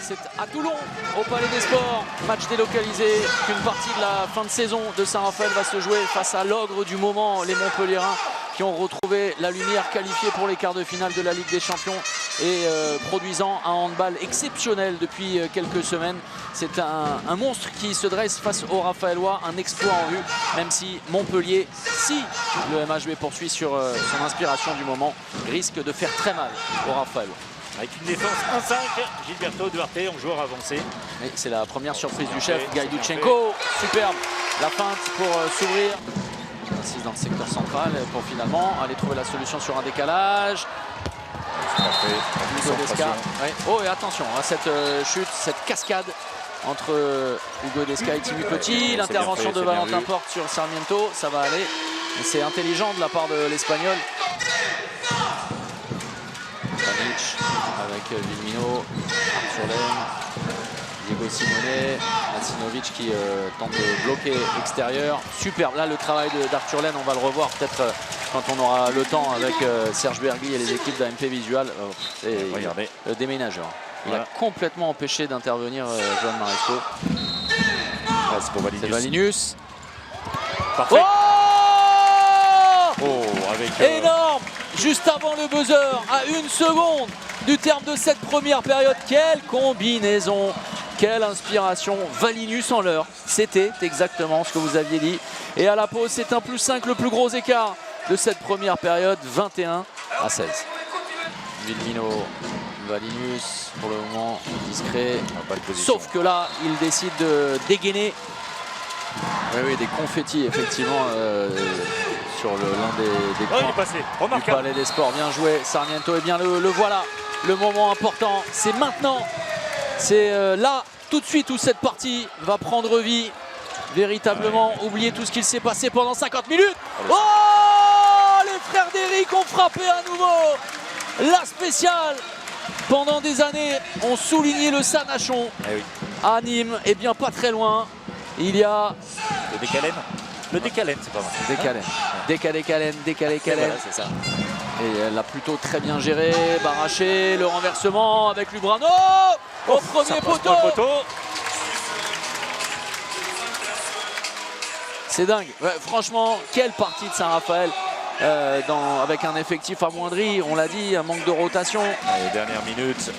C'est à Toulon, au Palais des Sports, match délocalisé, qu'une partie de la fin de saison de Saint-Raphaël va se jouer face à l'ogre du moment, les Montpelliérains, qui ont retrouvé la lumière, qualifiée pour les quarts de finale de la Ligue des Champions et produisant un handball exceptionnel depuis quelques semaines. C'est un monstre qui se dresse face aux Raphaëlois, un exploit en vue, même si Montpellier, si le MHB poursuit sur son inspiration du moment, risque de faire très mal aux Raphaëlois. Avec une défense 1-5, Gilberto Duarte en joueur avancé. C'est la première surprise du chef, Gaïdoutchenko. Superbe, la feinte pour s'ouvrir. Assise dans le secteur central pour finalement aller trouver la solution sur un décalage. Hugo Desca. Ouais. Oh, et attention à cette chute, cette cascade entre Hugo Desca et Timmy Petit. L'intervention de Valentin Porte sur Sarmiento, ça va aller. Et c'est intelligent de la part de l'Espagnol. Panic avec Vilmino, Arthurlen, Diego Simone, Lacinovic qui tente de bloquer extérieur. Superbe, là le travail d'Arthurlen, on va le revoir peut-être quand on aura le temps avec Serge Bergli et les équipes d'AMP Visual. Regardez. Le déménageur. Il a complètement empêché d'intervenir Joan Maresco. C'est Valinius. Parfait. Avec énorme! Juste avant le buzzer, à 1 seconde du terme de cette première période. Quelle combinaison, quelle inspiration. Valinius en l'heure, c'était exactement ce que vous aviez dit. Et à la pause, c'est un +5, le plus gros écart de cette première période, 21-16. Vilmino, Valinius, pour le moment discret. Sauf que là, il décide de dégainer. Oui, des confettis, effectivement, sur l'un des coins du Palais des Sports. Bien joué, Sarmiento. Et bien le voilà, le moment important. C'est maintenant, c'est là, tout de suite, où cette partie va prendre vie. Véritablement, oubliez tout ce qu'il s'est passé pendant 50 minutes. Oh, les frères d'Éric ont frappé à nouveau. La spéciale. Pendant des années, on soulignait le Sanachon à Nîmes, et bien pas très loin. Il y a le Décalène. Le Décalène, c'est pas mal. Décalène. Voilà, c'est ça. Et elle l'a plutôt très bien géré. Baraché, le renversement avec Lubrano au premier poteau. C'est dingue. Ouais, franchement, quelle partie de Saint-Raphaël avec un effectif amoindri. On l'a dit, un manque de rotation. Les dernières minutes.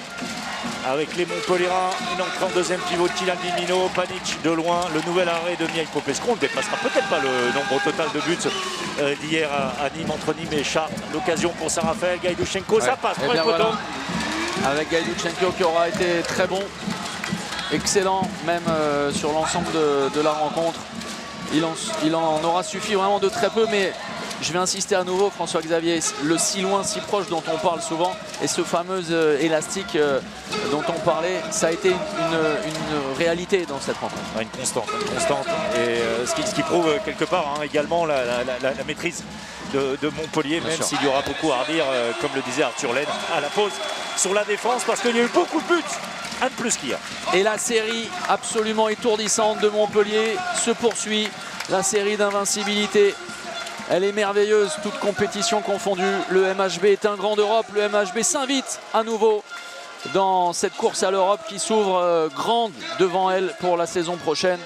Avec les Montpelliérains, une entrée en deuxième pivot de Kylian Vilmino, Panic de loin, le nouvel arrêt de Mihai Popescu. On ne dépassera peut-être pas le nombre total de buts d'hier à Nîmes, entre Nîmes et Chartres. L'occasion pour Saint-Raphaël, Gaïdoutchenko, ça passe pour le poteau. Avec Gaïdoutchenko qui aura été très bon, excellent même sur l'ensemble de la rencontre. Il en aura suffi vraiment de très peu, mais je vais insister à nouveau, François-Xavier, le si loin, si proche dont on parle souvent, et ce fameux élastique dont on parlait, ça a été une réalité dans cette rencontre. Une constante. Et ce qui prouve quelque part également la maîtrise de Montpellier, bien même s'il y aura beaucoup à redire, comme le disait Arthurlen à la pause, sur la défense, parce qu'il y a eu beaucoup de buts. Un de plus qu'hier. Et la série absolument étourdissante de Montpellier se poursuit. La série d'invincibilité, elle est merveilleuse, toute compétition confondue. Le MHB est un grand d'Europe. Le MHB s'invite à nouveau dans cette course à l'Europe qui s'ouvre grande devant elle pour la saison prochaine.